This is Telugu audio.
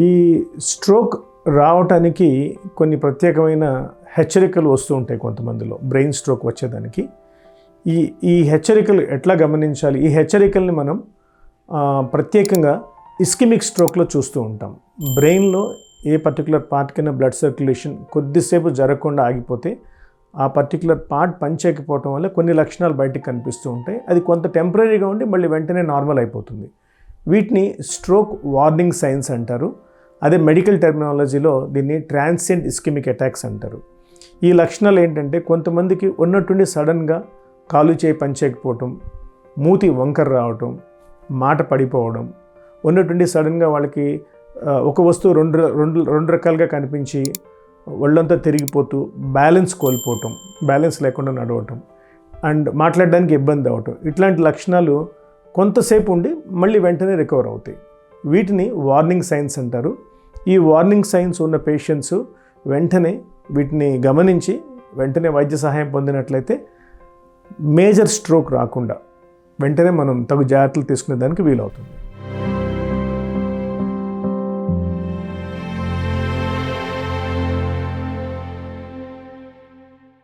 ఈ స్ట్రోక్ రావటానికి కొన్ని ప్రత్యేకమైన హెచ్చరికలు వస్తూ ఉంటాయి కొంతమందిలో, బ్రెయిన్ స్ట్రోక్ వచ్చేదానికి. ఈ హెచ్చరికలు ఎట్లా గమనించాలి? ఈ హెచ్చరికల్ని మనం ప్రత్యేకంగా ఇస్కిమిక్ స్ట్రోక్లో చూస్తూ ఉంటాం. బ్రెయిన్లో ఏ పర్టికులర్ పార్ట్ కింద బ్లడ్ సర్క్యులేషన్ కొద్దిసేపు జరగకుండా ఆగిపోతే ఆ పర్టికులర్ పార్ట్ పనిచేయకపోవటం వల్ల కొన్ని లక్షణాలు బయటికి కనిపిస్తూ ఉంటాయి. అది కొంత టెంపరీగా ఉండి మళ్ళీ వెంటనే నార్మల్ అయిపోతుంది. వీటిని స్ట్రోక్ వార్నింగ్ సైన్స్ అంటారు. అదే మెడికల్ టెర్మినాలజీలో దీన్ని ట్రాన్సియంట్ ఇస్కిమిక్ అటాక్స్ అంటారు. ఈ లక్షణాలు ఏంటంటే కొంతమందికి ఉన్నట్టుండి సడన్గా కాలు చేయి పనిచేయకపోవటం, మూతి వంకర రావటం, మాట పడిపోవడం, ఉన్నట్టుండి సడన్గా వాళ్ళకి ఒక వస్తువు రెండు రకాలుగా కనిపించి ఒళ్ళంతా తిరిగిపోతూ బ్యాలెన్స్ కోల్పోవటం, బ్యాలెన్స్ లేకుండా నడవటం అండ్ మాట్లాడడానికి ఇబ్బంది అవ్వటం, ఇట్లాంటి లక్షణాలు కొంతసేపు ఉండి మళ్ళీ వెంటనే రికవర్ అవుతాయి. వీటిని వార్నింగ్ సైన్స్ అంటారు. ఈ వార్నింగ్ సైన్స్ ఉన్న పేషెంట్స్ వెంటనే వీటిని గమనించి వెంటనే వైద్య సహాయం పొందినట్లయితే మేజర్ స్ట్రోక్ రాకుండా వెంటనే మనం తగు జాగ్రత్తలు తీసుకునే దానికి వీలవుతుంది.